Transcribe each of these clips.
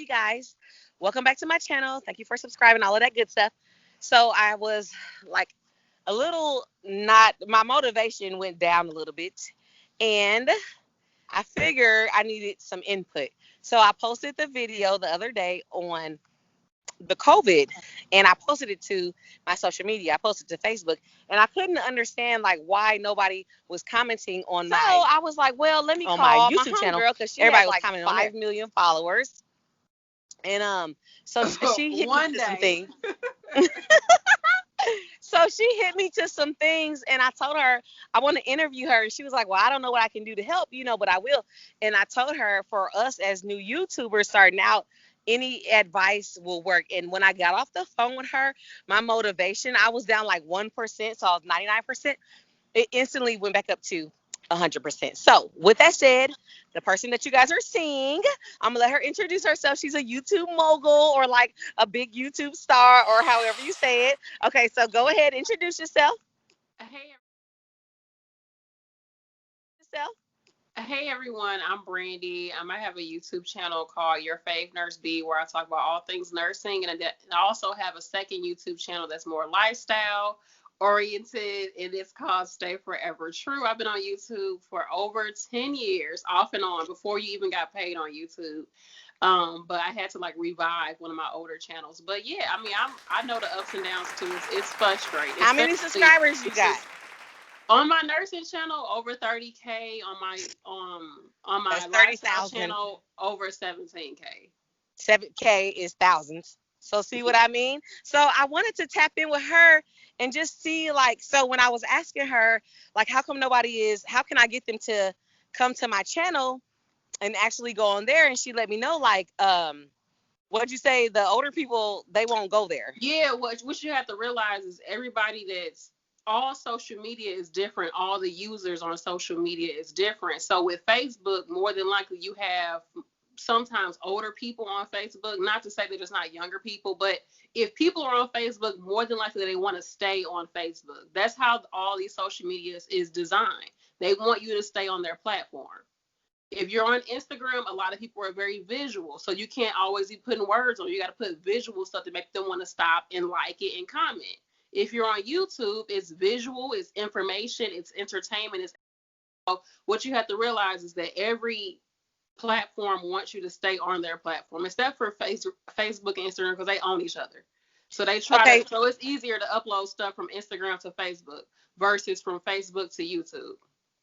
you guys. Welcome back to my channel. Thank you for subscribing, all of that good stuff. So I was like a little not, my motivation went down a little bit, and I figured I needed some input. So I posted the video the other day on the COVID, and I posted it to my social media. I posted to Facebook, and I couldn't understand like why nobody was commenting on my. So I was like, well, let me call my YouTube channel. Because everybody was commenting on 5 million followers, and so she hit me to some things. So she hit me to some things, and I told her I want to interview her. And she was like, well, I don't know what I can do to help, but I will. And I told her, for us as new YouTubers starting out, any advice will work. And when I got off the phone with her, my motivation, I was down like 1%, so I was 99%. It instantly went back up to 100%. So with that said, the person that you guys are seeing, I'm gonna let her introduce herself. She's a YouTube mogul, or like a big YouTube star, or however you say it. Okay, so go ahead, introduce yourself. Hey, Yourself. hey everyone, I'm Brandi. I have a YouTube channel called Your Fave Nurse B, where I talk about all things nursing, and I also have a second YouTube channel that's more lifestyle oriented, and it's called Stay Forever True. I've been on YouTube for over 10 years, off and on, before you even got paid on YouTube. But I had to like revive one of my older channels. But yeah, I know the ups and downs too. It's frustrating. How many subscribers you got? On my nursing channel, over 30K. On my That's lifestyle 30,000. channel, over 17K. 7K is thousands. So see what I mean? So I wanted to tap in with her and just see, like, so when I was asking her, like, how come how can I get them to come to my channel and actually go on there? And she let me know, like, what'd you say? The older people, they won't go there. Yeah, what you have to realize is all social media is different. All the users on social media is different. So with Facebook, more than likely you have sometimes older people on Facebook. Not to say that there's not younger people, but if people are on Facebook, more than likely they want to stay on Facebook. That's how all these social medias is designed. They want you to stay on their platform. If you're on Instagram, a lot of people are very visual, so you can't always be putting words on. You got to put visual stuff to make them want to stop and like it and comment. If you're on YouTube, it's visual, it's information, it's entertainment. What you have to realize is that every platform wants you to stay on their platform, except for Facebook and Instagram, because they own each other. So they try to. So it's easier to upload stuff from Instagram to Facebook versus from Facebook to YouTube.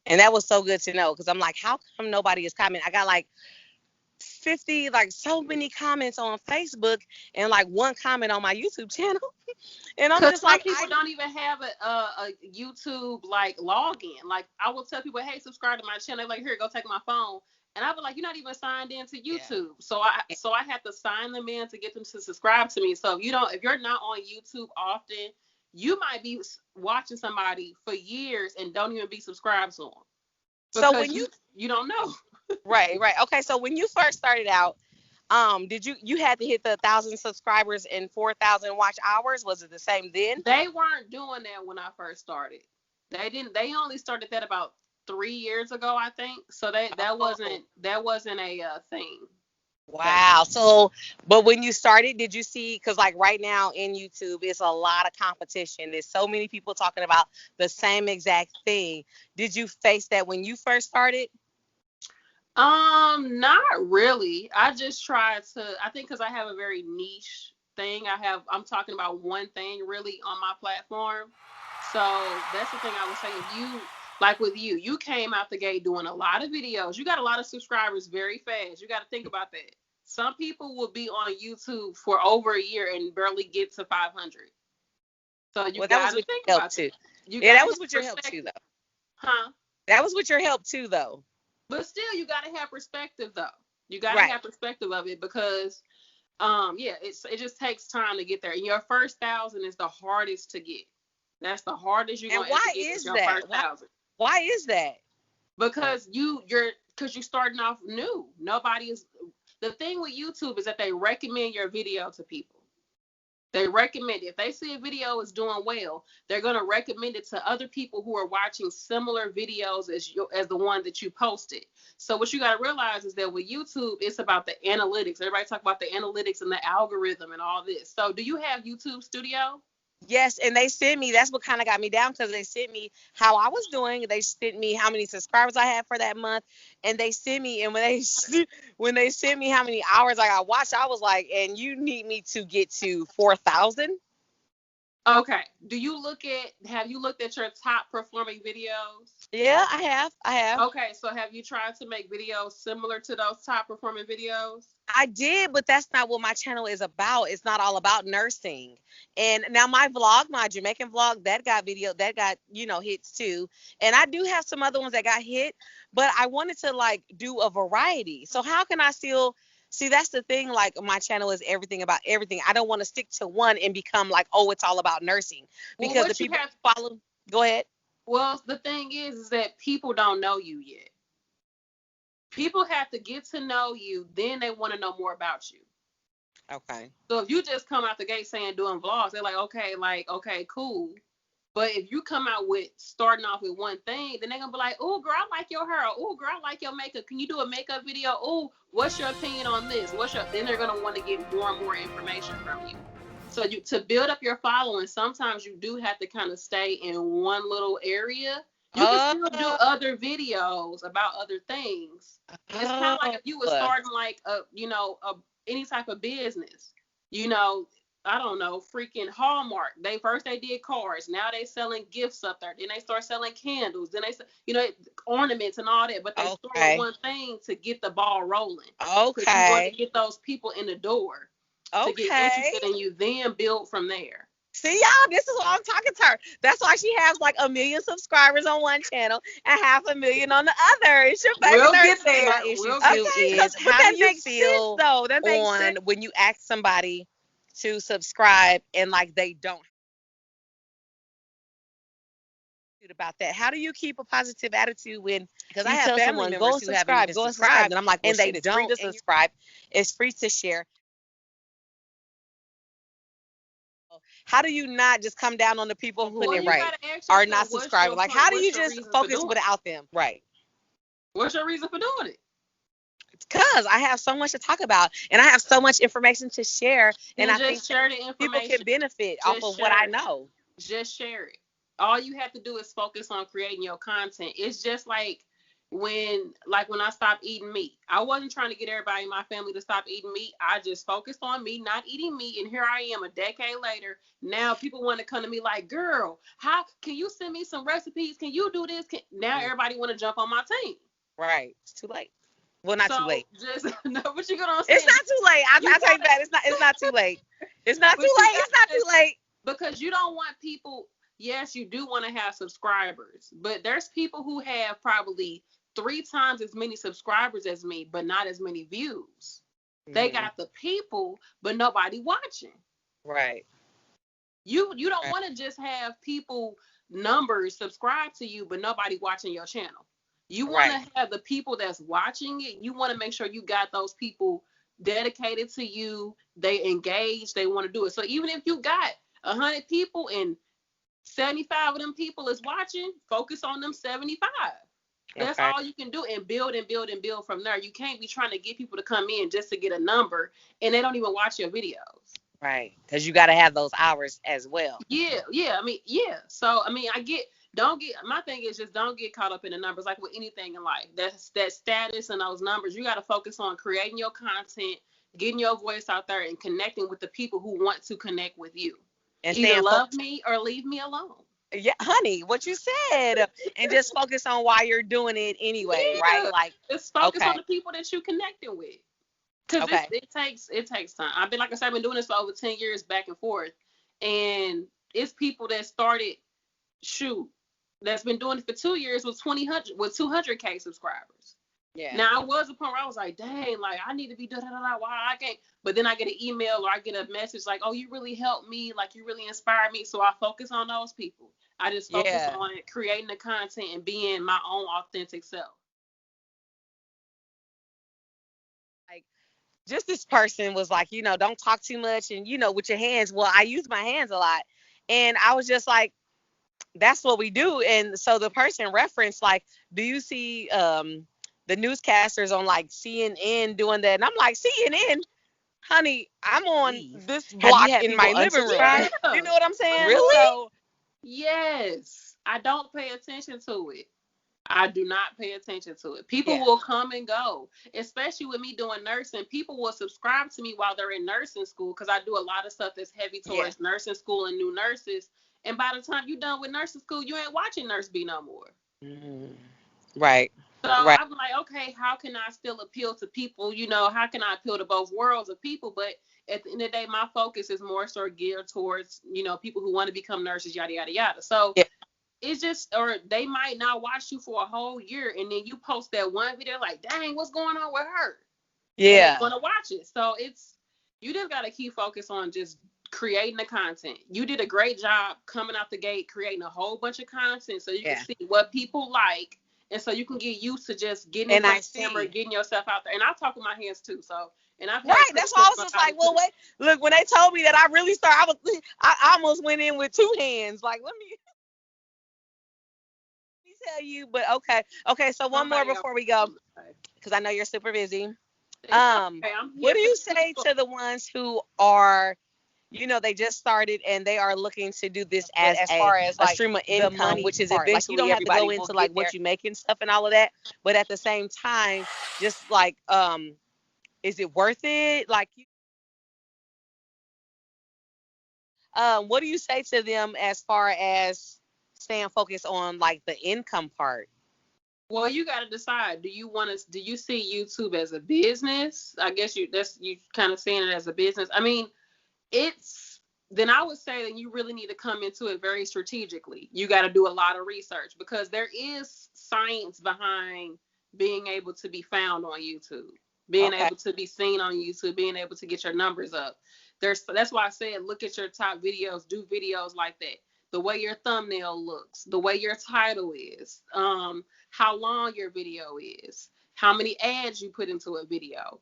And that was so good to know, because I'm like, how come nobody is commenting? I got like 50, like so many comments on Facebook and like one comment on my YouTube channel. And I'm just like, people don't even have a YouTube like login. Like I will tell people, hey, subscribe to my channel. They're like, here, go take my phone. And I'll be like, you're not even signed in to YouTube. Yeah. So I have to sign them in to get them to subscribe to me. So if you're not on YouTube often, you might be watching somebody for years and don't even be subscribed to them. So when you don't know. Right. Okay. So when you first started out, did you had to hit the 1,000 subscribers and 4,000 watch hours? Was it the same then? They weren't doing that when I first started. They only started that about 3 years ago, I think. So that wasn't a thing. Wow. So, but when you started, did you see, because like right now in YouTube, it's a lot of competition. There's so many people talking about the same exact thing. Did you face that when you first started? Not really. I just try to, I think because I have a very niche thing. I'm talking about one thing really on my platform. So that's the thing I would say. If you, like with you came out the gate doing a lot of videos. You got a lot of subscribers very fast. You got to think about that. Some people will be on YouTube for over a year and barely get to 500. So you got to think about it. Yeah, that was with your help too, though. Huh? That was with your help too, though. But still, you got to have perspective, though. You got to have perspective of it, because, it just takes time to get there. And your first 1,000 is the hardest to get. That's the hardest you're going to get. Is your first 1,000. Why is that? Because you're starting off new. The thing with YouTube is that they recommend your video to people. They recommend it. If they see a video is doing well, they're going to recommend it to other people who are watching similar videos as the one that you posted. So what you got to realize is that with YouTube, it's about the analytics. Everybody talk about the analytics and the algorithm and all this. So do you have YouTube Studio? Yes, and they sent me. That's what kind of got me down, because they sent me how I was doing. They sent me how many subscribers I had for that month, and they sent me. And when they when they sent me how many hours I got watched, I was like, "And you need me to get to 4,000." Okay. Have you looked at your top performing videos? Yeah, I have. I have. Okay, so have you tried to make videos similar to those top performing videos? I did, but that's not what my channel is about. It's not all about nursing. And now my vlog, my Jamaican vlog, that got, hits too. And I do have some other ones that got hit, but I wanted to like do a variety. So how can I still see? That's the thing. Like, my channel is everything about everything. I don't want to stick to one and become like, oh, it's all about nursing, Well, because the what you people have who follow. Go ahead. Well, the thing is that people don't know you yet. People have to get to know you, then they want to know more about you. Okay. So if you just come out the gate saying doing vlogs, they're like, okay, cool. But if you come out with starting off with one thing, then they're gonna be like, oh girl, I like your hair. Oh girl, I like your makeup. Can you do a makeup video? Oh, what's your opinion on this? Then they're gonna want to get more and more information from you. So to build up your following, sometimes you do have to kind of stay in one little area. You can still do Oh, other videos about other things. It's kind of like if you were oh, starting like any type of business. I don't know, freaking Hallmark. They did cars. Now they selling gifts up there. Then they start selling candles. Then ornaments and all that. But they start with okay. one thing to get the ball rolling. Because you want to Okay. get those people in the door to get Okay. interested in you, then build from there. See, y'all, this is what I'm talking to her. That's why she has like 1 million subscribers on one channel and 500,000 on the other. It's your baby We'll nurse. get And there. my issue We'll get too there. is, But how do that you makes sense, feel though. That makes on sense. when you ask somebody to subscribe and like they don't about that? How do you keep a positive attitude when Because I you have tell family someone go members and who haven't subscribe, even subscribed, and I'm like, well, and they shit, it's free don't, to and you subscribe, it's free to share. How do you not just come down on the people putting who it You right. gotta ask are yourself, not what's subscribing? your Like, point? how do you What's your just reason for focus doing it? without them? Right. What's your reason for doing it? Because I have so much to talk about and I have so much information to share, and Then I think just that share the people can information. benefit off Just of what I share it. know. Just share it. All you have to do is focus on creating your content. It's just like when I stopped eating meat. I wasn't trying to get everybody in my family to stop eating meat. I just focused on me not eating meat, and here I am a decade later. Now people want to come to me like, girl, how can you send me some recipes? Can you do this? Now everybody want to jump on my team. Right. It's too late. Well, not too So late. just no, but you gonna It's understand. not too late. You I take gotta, that. It's not too late. It's not too but you late. It's not gotta too just late. because you don't want people. Yes, you do want to have subscribers, but there's people who have probably 3 times as many subscribers as me, but not as many views. They Mm, got the people, but nobody watching. right. You don't Right. want to just have people numbers subscribe to you, but nobody watching your channel. You want Right. to have the people that's watching it. You want to make sure you got those people dedicated to you. They engage. They want to do it. So even if you got 100 people and 75 of them people is watching, focus on them 75. That's Okay. all you can do, and build and build and build from there. You can't be trying to get people to come in just to get a number and they don't even watch your videos. Right. Because you got to have those hours as well. Yeah. I mean, yeah. So I mean, don't get my thing is just don't get caught up in the numbers like with anything in life. That's that status and those numbers. You got to focus on creating your content, getting your voice out there, and connecting with the people who want to connect with you. And Either staying love focused. me or leave me alone. Yeah, honey, what you said. And just focus on why you're doing it anyway, right? Yeah, Like, just focus on okay. the people that you connecting with. Because Okay. it takes time. I've been doing this for over 10 years back and forth, and it's people that started shoot that's been doing it for 2 years with 200K subscribers. Yeah. Now I was a point where I was like, dang, like I need to be da da da da. Why I can't? But then I get an email or I get a message like, oh, you really helped me, like you really inspired me. So I focus on those people. I just focus Yeah. on creating the content and being my own authentic self. Like, just this person was like, don't talk too much and, with your hands. Well, I use my hands a lot. And I was just like, that's what we do. And so the person referenced, like, do you see the newscasters on like CNN doing that? And I'm like, CNN? Honey, I'm on this Have you block had in my people living room. unsubscribe? You know what I'm saying? Really? So, Yes. I don't pay attention to it. I do not pay attention to it. People Yeah. will come and go, especially with me doing nursing. People will subscribe to me while they're in nursing school because I do a lot of stuff that's heavy towards nursing school and new nurses. And by the time you're done with nursing school, you ain't watching Nurse B no more. Right. So Right. I'm like, okay, how can I still appeal to people? How can I appeal to both worlds of people? But at the end of the day, my focus is more so geared towards, people who want to become nurses, yada, yada, yada. So it's just, or they might not watch you for a whole year, and then you post that one video like, dang, what's going on with her? Yeah. And they want to watch it. So you just got to keep focus on just creating the content. You did a great job coming out the gate, creating a whole bunch of content so you can see what people like. And so you can get used to just getting in the camera, getting yourself out there. And I talk with my hands too. So, and I've had that's why I was just like, well, wait, look, when they told me that I really started, I almost went in with two hands. Like, let me tell you, but okay. So one more before we go, because I know you're super busy. What do you say to the ones who are, they just started and they are looking to do this as far as a stream of income, which is eventually you don't have to go into like what you make and stuff and all of that, but at the same time, just like, is it worth it? Like, what do you say to them as far as staying focused on like the income part? Well, you got to decide. Do you see YouTube as a business? I guess you kind of seeing it as a business. I mean, then I would say that you really need to come into it very strategically. You got to do a lot of research because there is science behind being able to be found on YouTube, being able to be seen on YouTube, being able to get your numbers up. That's why I said, look at your top videos, do videos like that. The way your thumbnail looks, the way your title is, how long your video is, how many ads you put into a video.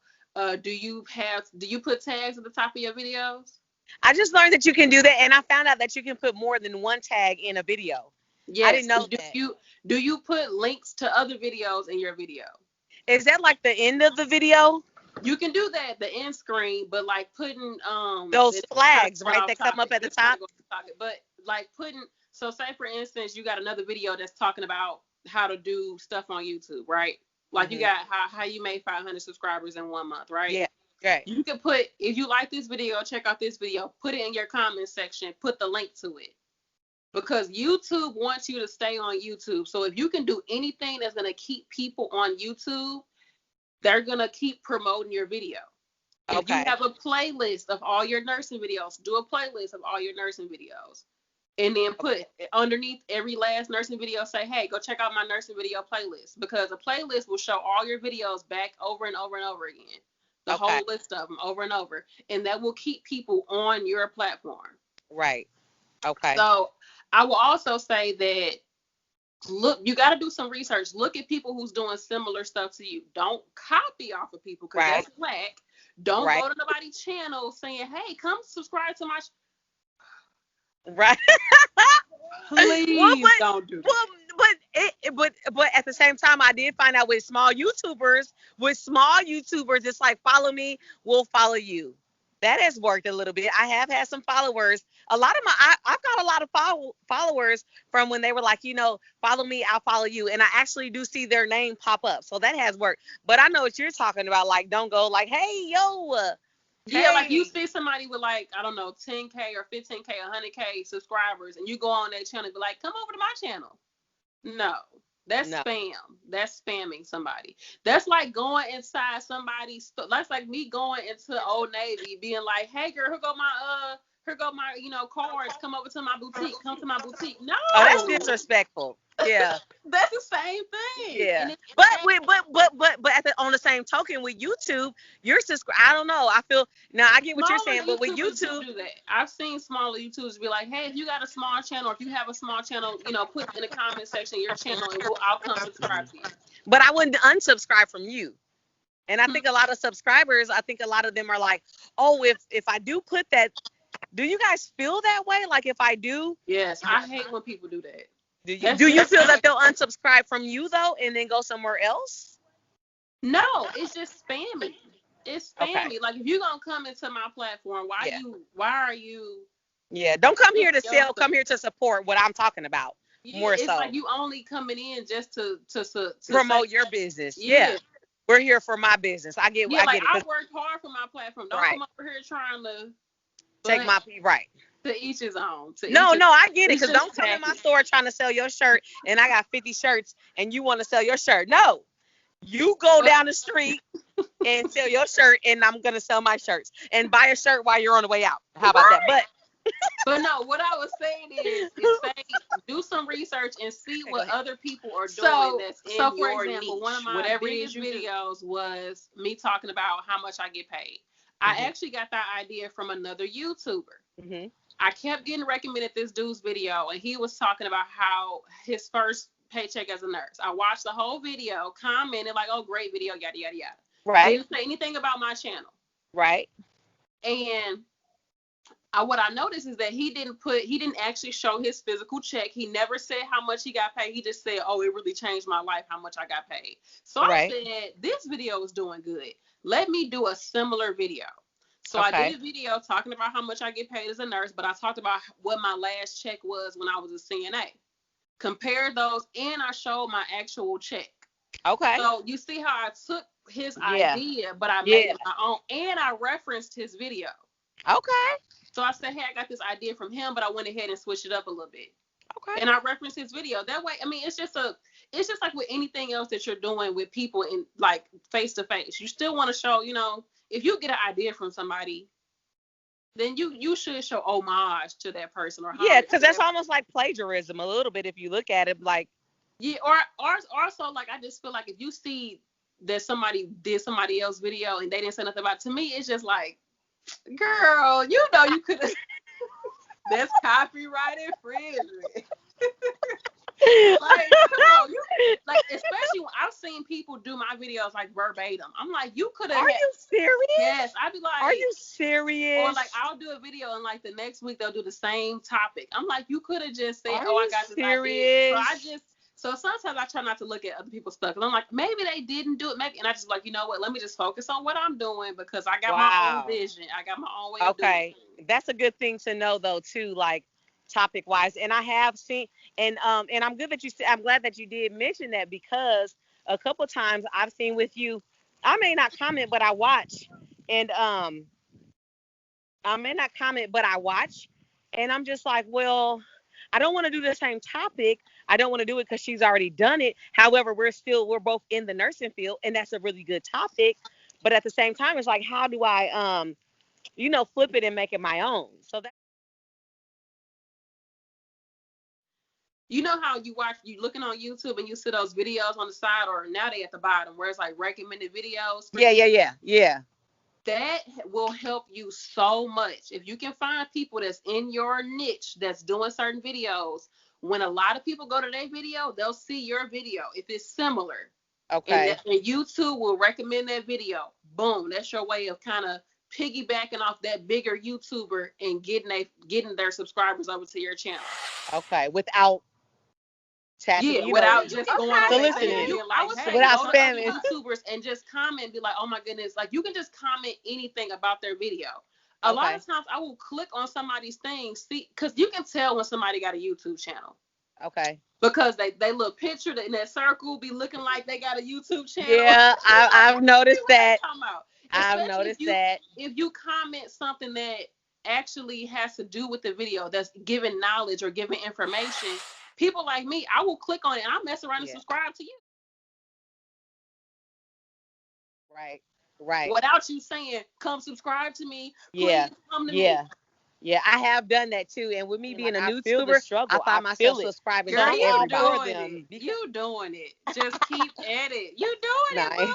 Do you put tags at the top of your videos? I just learned that you can do that, and I found out that you can put more than one tag in a video. Yes. I didn't know that. Do you put links to other videos in your video? Is that like the end of the video? You can do that at the end screen, but like putting those flags, right, that come up at the top. But like so say for instance, you got another video that's talking about how to do stuff on YouTube, right? Like you got how you made 500 subscribers in 1 month, right? Yeah. Right. You can put, if you like this video, check out this video, put it in your comment section, put the link to it. Because YouTube wants you to stay on YouTube. So if you can do anything that's going to keep people on YouTube, they're going to keep promoting your video. If you have a playlist of all your nursing videos, do a playlist of all your nursing videos. And then put underneath every last nursing video, say, hey, go check out my nursing video playlist. Because a playlist will show all your videos back over and over and over again. The whole list of them over and over. And that will keep people on your platform. Right. Okay. So I will also say that, look, you got to do some research. Look at people who's doing similar stuff to you. Don't copy off of people because that's whack. Don't go to nobody's channel saying, hey, come subscribe to my Right. Please don't do that. But at the same time, I did find out with small YouTubers, it's like, follow me, we'll follow you. That has worked a little bit. I have had some followers. I've got a lot of followers from when they were like, follow me, I'll follow you. And I actually do see their name pop up. So that has worked. But I know what you're talking about. Like, don't go like, hey, yo. Yeah, like you see somebody with like, I don't know, 10K or 15K, 100K subscribers, and you go on their channel and be like, come over to my channel. No, that's spam. That's spamming somebody. That's like going inside somebody's, that's like me going into Old Navy being like, hey girl, here go my cards, come over to my boutique, come to my boutique. No. Oh, that's disrespectful. Yeah. That's the same thing. Yeah. But on the same token with YouTube, you're subscribed. I don't know. I feel now I get what you're saying, but with YouTube, do that. I've seen smaller YouTubers be like, hey, if you got a small channel, or if you have a small channel, put in the comment section your channel and I'll come subscribe to you. But I wouldn't unsubscribe from you. And I think a lot of subscribers, I think a lot of them are like, oh, if I do put that, do you guys feel that way? Like if I do, Yes, I hate when people do that. do you feel that they'll unsubscribe from you though and then go somewhere else? No, it's just spammy. It's Okay. spammy. Like if you're gonna come into my platform, Yeah. why are you Yeah. Don't come here to your sell. Come here to support what I'm talking about. yeah, More it's like so. you only coming in just to say Promote your business. Yeah. yeah. We're here for my business. I get Yeah, like it. I 'Cause, worked hard for my platform. Don't right. come over here trying to Take but my right. to each his own. To No, no, I get it. each Because his don't come in my package. store trying to sell your shirt and I got 50 shirts and you want to sell your shirt. No, you go But down the street and sell your shirt and I'm going to sell my shirts and buy a shirt while you're on the way out. How about that? right. But no, what I was saying is say do some research and see Okay, go what ahead. other people are doing So, that's in so for your example, niche. one of my Whatever it is biggest you do. Videos was me talking about how much I get paid. Mm-hmm. I actually got that idea from another YouTuber. Mm-hmm. I kept getting recommended this dude's video, and he was talking about how his first paycheck as a nurse. I watched the whole video, commented like, "Oh, great video, yada yada yada." Right. Didn't say anything about my channel. Right. And what I noticed is that he didn't actually show his physical check. He never said how much he got paid. He just said, "Oh, it really changed my life how much I got paid." So I said, "This video is doing good. Let me do a similar video." So I did a video talking about how much I get paid as a nurse, but I talked about what my last check was when I was a CNA. Compare those, and I showed my actual check. Okay. So you see how I took his idea, but I made it my own, and I referenced his video. Okay. So I said, "Hey, I got this idea from him, but I went ahead and switched it up a little bit." Okay. And I referenced his video. That way, I mean, it's just like with anything else that you're doing with people in like face to face. You still want to show, if you get an idea from somebody, then you should show homage to that person or yeah, because that's almost like plagiarism a little bit if you look at it like. Yeah, or also like I just feel like if you see that somebody did somebody else's video and they didn't say nothing about it, to me it's just like, girl, you could have. That's copyright infringement. Like, come on, like, especially when I've seen people do my videos like verbatim. I'm like, you could have. Are you serious? Yes, I'd be like, are you serious? Or like, I'll do a video and like the next week they'll do the same topic. I'm like, you could have just said, are "Oh, I you got this serious? idea." So sometimes I try not to look at other people's stuff because I'm like, maybe they didn't do it, maybe, and I just like, you know what? Let me just focus on what I'm doing because I got my own vision. I got my own way of doing it. That's a good thing to know though too, like topic wise. And I have seen, and I'm good that I'm glad that you did mention that because a couple times I've seen with you, I may not comment, but I watch, and I may not comment, but I watch, and I'm just like, well, I don't want to do the same topic. I don't want to do it because she's already done it. However, we're both in the nursing field, and that's a really good topic. But at the same time, it's like, how do I, flip it and make it my own? So that. You know how you looking on YouTube and you see those videos on the side, or now they at the bottom where it's like recommended videos. Yeah. That will help you so much. If you can find people that's in your niche that's doing certain videos, when a lot of people go to their video, they'll see your video if it's similar. Okay. And YouTube will recommend that video. Boom, that's your way of kind of piggybacking off that bigger YouTuber and getting their subscribers over to your channel. Okay, without tapping, without just going on soliciting, like, hey, without go spamming to YouTubers and just comment and be like, "Oh my goodness," like you can just comment anything about their video. A lot of times I will click on somebody's thing, see, because you can tell when somebody got a YouTube channel. Okay. Because they look pictured in that circle, be looking like they got a YouTube channel. Yeah, I've noticed that. I've noticed that. If you comment something that actually has to do with the video, that's giving knowledge or giving information, people like me, I will click on it and I'll mess around and subscribe to you. Right. Without you saying, "Come subscribe to me." Please come to me. Yeah, I have done that too. And with me being a new YouTuber, I find myself subscribing to everybody. You doing it. Just keep at it. You doing it, boo.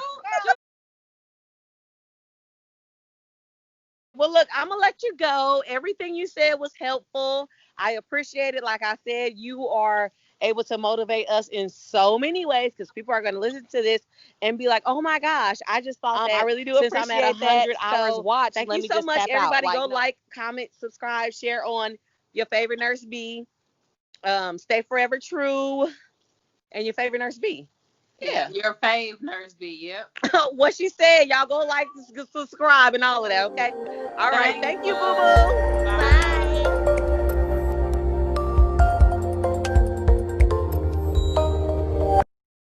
Well, look, I'm going to let you go. Everything you said was helpful. I appreciate it. Like I said, you are able to motivate us in so many ways, because people are going to listen to this and be like, oh my gosh, I just thought I that, really do since I'm at appreciate that. 100 hours So watched, thank let you me so just much, tap out. everybody. Like, Go like, comment, subscribe, share on your favorite Nurse B, stay forever true, and your favorite Nurse B. Yeah. Your fave Nurse B. Yep. What she said, y'all go like, subscribe, and all of that, okay? All right. Thank you, boo boo. Bye.